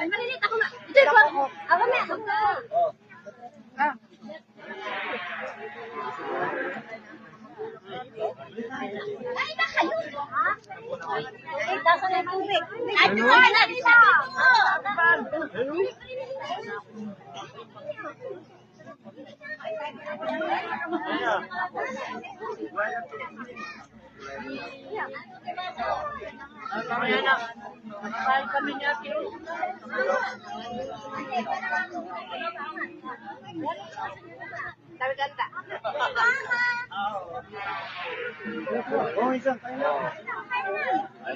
Ay, malilit ako na. Ito, ako na. Ako na. Ay, na kayo. Ay, tasa na yung tubig. Ay, ito na. Ay,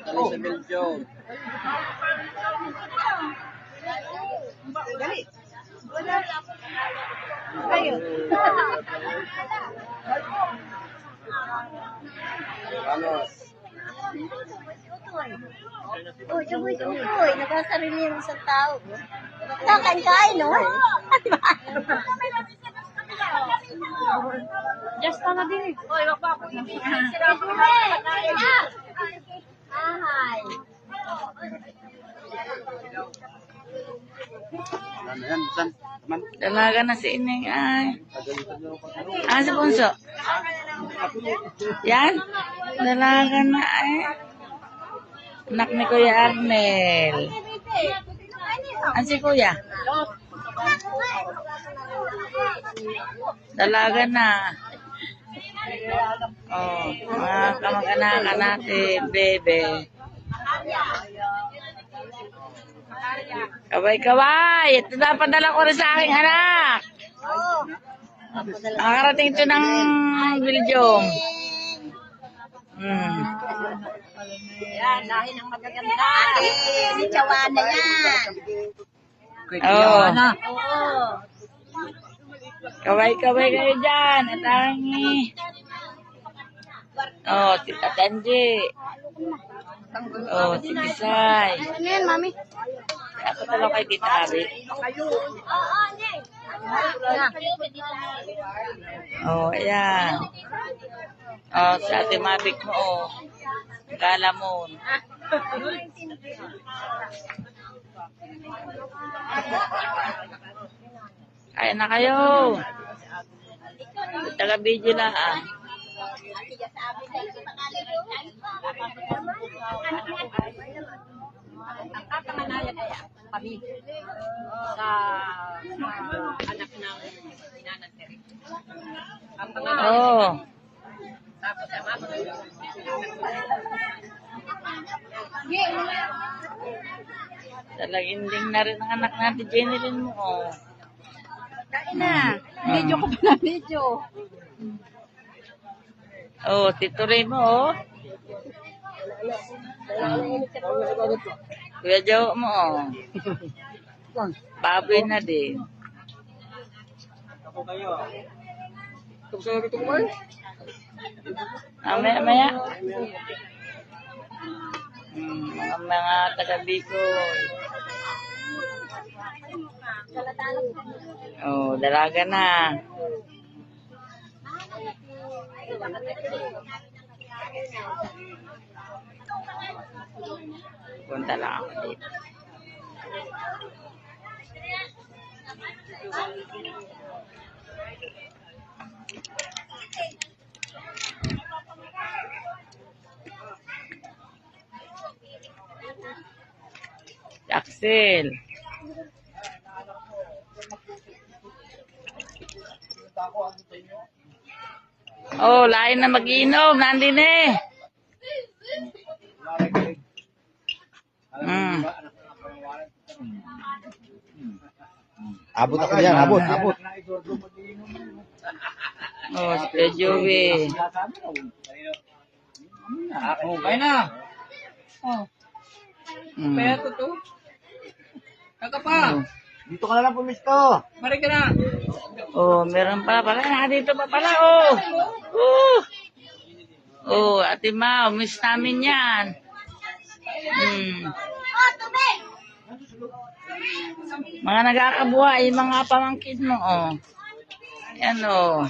tali sa Belgium. Panos. Oh, uy, nagkasarili yung isang tao. Kakain-kain, no? Just na din. Oy, wag pa ako ibigay. Ahay. Ano yan? Saan? Taman? Dalaga na si Ining ay. Ah, si Bunso. Yan. Dalaga na ay. Anak ni Kuya Arnel. An si Kuya? Dalaga na. Oh, mga kamag-anakan natin, bebe. Kaway-kaway! Ito na padala ko rin sa aking anak. Nakarating ito ng Belgium. Yan, lahi ng magaganda. Ni Chawana yan. Oh. Oo. Kaway-kaway kayo dyan. At aking oh, si Tatanji. Oh, si Bisay. Ano yan, mami? Ako talaga kay Tita Ari. Oo, Neng. Oh, ayan. Oh, si Ate Mavic mo, oh. Galamon. Kaya na kayo. Taga-video lang, ah. Ang kapanganaya kaya kami sa anak ng Inanan Terry. Ang panganaya. Oh. Tapos sa mama. Talaginding na rin ang anak natin, Jeneline mo, oh. Kain na. Video ko pa na video. Oh, Tito Ray mo, oh. Kuya Joe mo, oh. Baboy na din. Maya. Mga taga-Bicol. Oh, dalaga na. Punta lang ako dito. Axel. Oh, lain na mag-inom. Nandun eh. Abot ako yan, abot. Oh, si Kuya Joey. Kaya na. Kaya to. Kaka pa. Dito ka na lang pumisto. Mari ka na. Oh, meron pala. Dito pa pala, oh. Oh, Ate Mau, miss namin yan. Mga nagkakabuhay, mga pamangkin mo, oh. Yan, oh.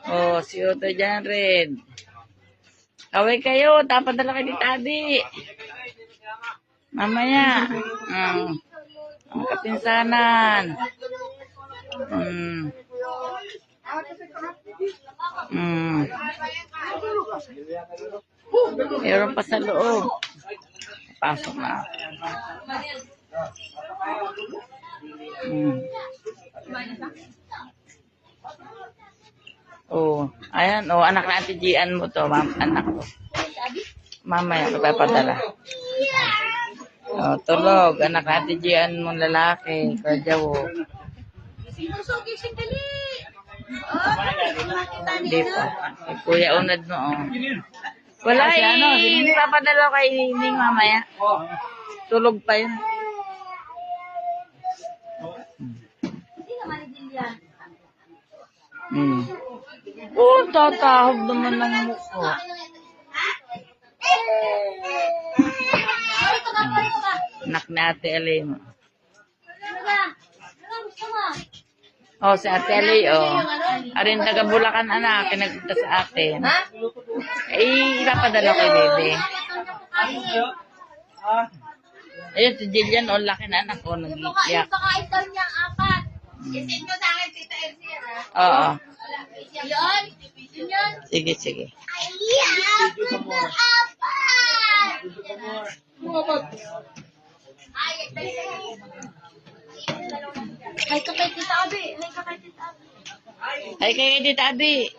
Oh, si Otto dyan rin. Kaway kayo, tapadala kayo ni Tadi. Mamaya. Ang kapinsanan. Meron pa sa loob. Pasok na. Oh, ayan. Oh, anak na Ate Gian mo to. Anak ko. Mamaya, papadala. Oh, tulog. Anak na Ate Gian mong lalaki. Kadyaw. Hindi pa. Eh, Kuya Unad no. Oh. Wala eh. Papadala kay Nining mamaya. Tulog pa yun. Oh, tatahog naman ng mukha. Anak na Ate Elena. Oh, si Ate Elena, oh. Arin taga Bulacan, anak. Pinagpunta sa atin. Eh, ipapadala kay Bebe. Ayun, si Jillian, oh, laki na anak ko. Nag-iiyak. Baka ito niya apat. Isin mo sa akin, Tita Elsie, ha? Oo. Yun? Yun? Sige, sige. Hay ka kay Tita Abi. Hay ka kay Tita Abi. Ay, kay Tita Abi.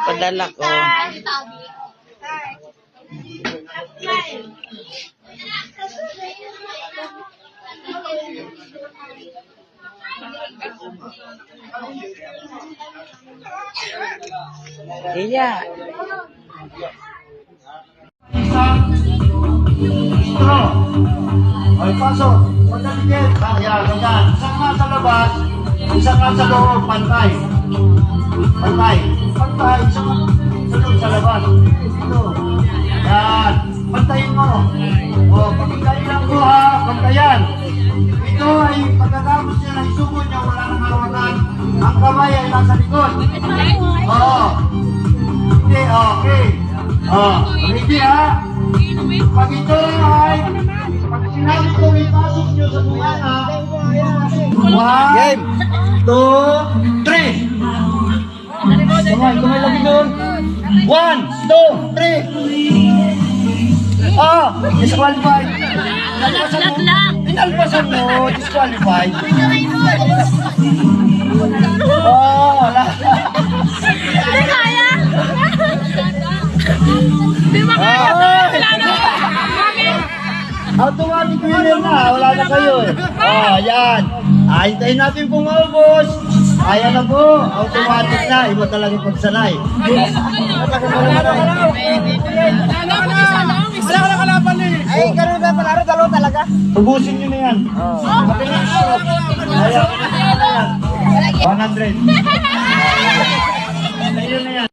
Padala ko. Tita Abi. Iya. Ay, pasok. Pagdaligid. Ayan, ganyan. Isang nga sa labas, isang nga sa loob, pantay. Pantay. Pantay, isang nga sa loob sa labas. Dito. Yan. Pantayin mo. O, pakikain lang ko ha. Pantayan. Ito ay pagkatapos niya na isugod niya, wala nang hawakan. Ang kamay ay nasa likod. Oo. Hindi, okay. Ready ha? Pag ito ay, pag sinabi ko ipasok nyo sa bunganga, 1, 2, 3. Kumay lagi doon. 1, 2, 3. Disqualified. Inalpasan mo, disqualified. Wala. Automatic winner na, wala na kayo eh. Yan. Hintayin natin kung maubos. Ayan na po, automatic na. Iba talaga pagsanay. Wala ka na kalaban eh. Ay, ganun na palaro, dalawa talaga. Ubusin nyo na yan. Ayan. 100. Ayun na yan.